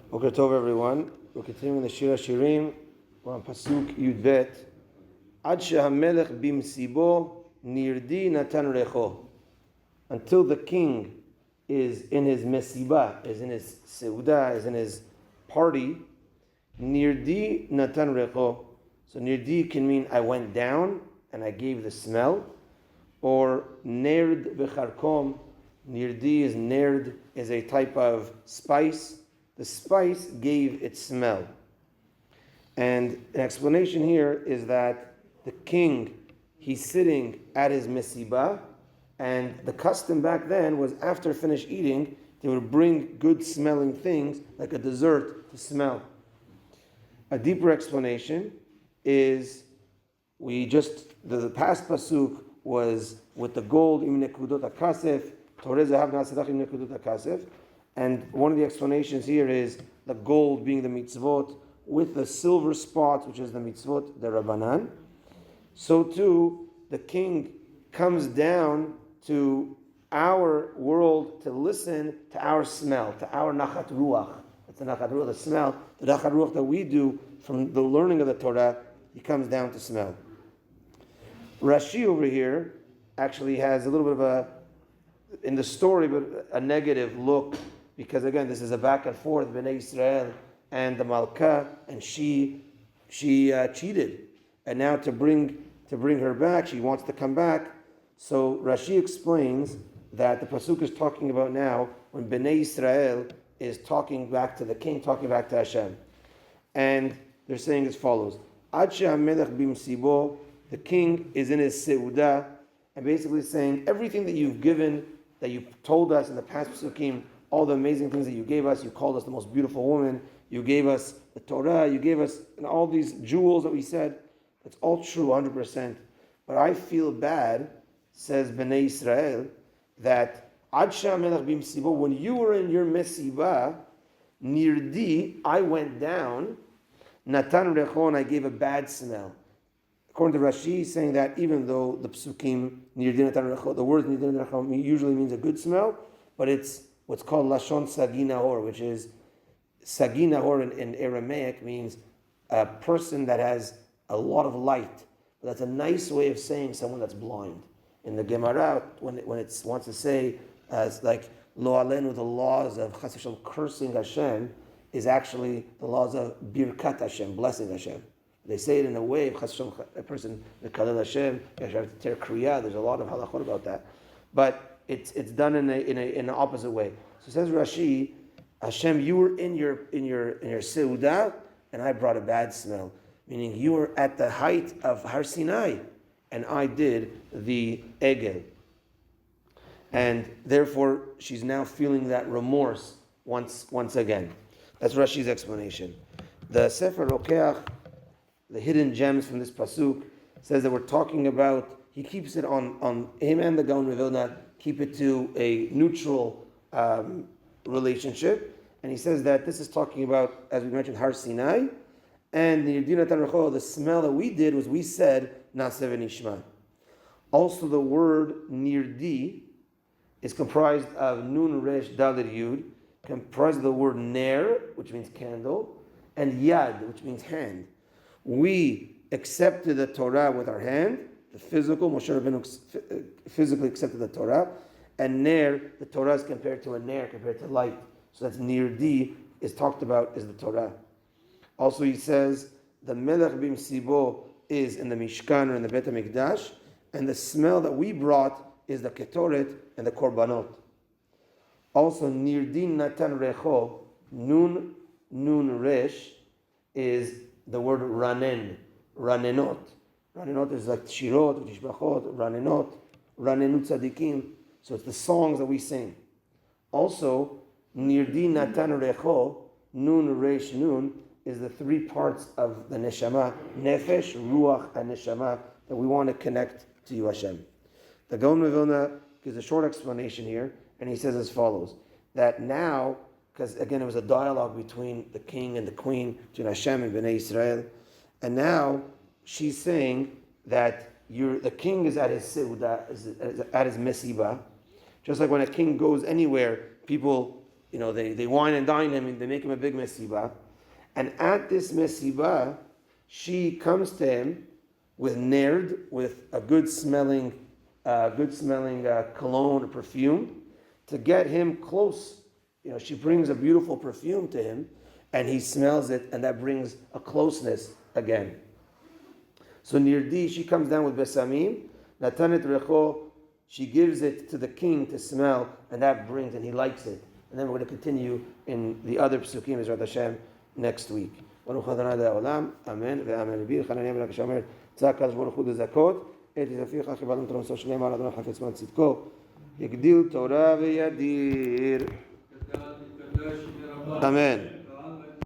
Boker Tov, everyone. We're continuing the Shir HaShirim. We're on Pasuk Yudbet. Ad HaMelech bimsibo nirdi natan recho. Until the king is in his mesiba, is in his seuda, is in his party, nirdi natan recho. So nirdi can mean I went down and I gave the smell. Or nerd v'charkom. Nirdi is a type of spice. The spice gave its smell. And an explanation here is that the king, he's sitting at his mesiba, and the custom back then was after finished eating, they would bring good smelling things like a dessert to smell. A deeper explanation is the past pasuk was with the gold im nekudot hakasef, toreh zahav na'asadach im nekudot hakasef. And one of the explanations here is the gold being the mitzvot with the silver spots, which is the mitzvot, the Rabbanan. So too, the king comes down to our world to listen to our smell, to our nachat ruach. It's the nachat ruach, the smell, the nachat ruach that we do from the learning of the Torah. He comes down to smell. Rashi over here actually has a little bit of in the story, but a negative look. Because again, this is a back and forth, Bnei Yisrael and the Malka, and she cheated, and now to bring her back, she wants to come back. So Rashi explains that the pasuk is talking about now when Bnei Yisrael is talking back to the king, talking back to Hashem, and they're saying as follows: Ad HaMelech bimsibo, the king is in his seuda, and basically saying everything that you've given, that you've told us in the past pasukim. All the amazing things that you gave us. You called us the most beautiful woman. You gave us the Torah. You gave us all these jewels that we said. That's all true, 100%. But I feel bad, says Bnei Yisrael, that Ad HaMelech bimsibo, when you were in your mesiba, nirdi, I went down, natan recho, and I gave a bad smell. According to Rashi, saying that even though the psukim, nirdi natan recho, the word nirdi natan recho usually means a good smell, but it's what's called lashon sagi nahor, which is sagi nahor in Aramaic means a person that has a lot of light. But that's a nice way of saying someone that's blind. In the Gemara, when it wants to say as like lo alenu, the laws of chas v'shalom, cursing Hashem, is actually the laws of birkat Hashem, blessing Hashem. They say it in a way of chas v'shalom, a person mekalel Hashem, you have to tear kriya. There's a lot of halachot about that, but it's done in an opposite way. So says Rashi, Hashem, you were in your seuda, and I brought a bad smell. Meaning you were at the height of Har Sinai, and I did the egel. And therefore, she's now feeling that remorse once again. That's Rashi's explanation. The Sefer Rokeach, the hidden gems from this pasuk, says that we're talking about, he keeps it on him and the Gaon Revilna, keep it to a neutral relationship. And he says that this is talking about, as we mentioned, Har Sinai, and the smell that we did was we said, Naaseh v'nishma. Also the word nirdi is comprised of nun resh dalet yud, comprised of the word ner, which means candle, and yad, which means hand. We accepted the Torah with our hand, the physical, Moshe Rabbeinu physically accepted the Torah, and ner, the Torah is compared to a ner, compared to light. So that's nirdi, is talked about as the Torah. Also he says, the melech bimsibo is in the Mishkan or in the Bet HaMikdash, and the smell that we brought is the ketoret and the korbanot. Also nirdi natan recho, nun resh, is the word ranen, ranenot. Ranenot is like shirot, tishbachot, ranenot, ranenut tzadikim. So it's the songs that we sing. Also, nirdi natan recho, nun resh nun, is the three parts of the neshama, nefesh, ruach, and neshama, that we want to connect to you, Hashem. The Gaon Vilna gives a short explanation here, and he says as follows, that now, because again it was a dialogue between the king and the queen, between Hashem and Bnei Yisrael, and now she's saying that the king is at his seuda, is at his mesiba. Just like when a king goes anywhere, people they wine and dine him, and they make him a big mesibah. And at this mesibah, she comes to him with nerd, with a good smelling cologne or perfume, to get him close. She brings a beautiful perfume to him, and he smells it, and that brings a closeness again. So Nirdi, she comes down with besamim, natanet recho, she gives it to the king to smell, and that brings, and he likes it. And then we're going to continue in the other Pasukim, Ezrat Hashem, next week. Baruch Adonai Le'olam, Amen, ve'amen. Rabbi Yochanan Yemelech Shomer, tzak HaKadosh Baruch Hu Zakot, et Yizaficha Chibalim Tron Sosh Le'emar Adonai Chafetz Man Tzidko, Yegdil Torah ve'yadir. Amen.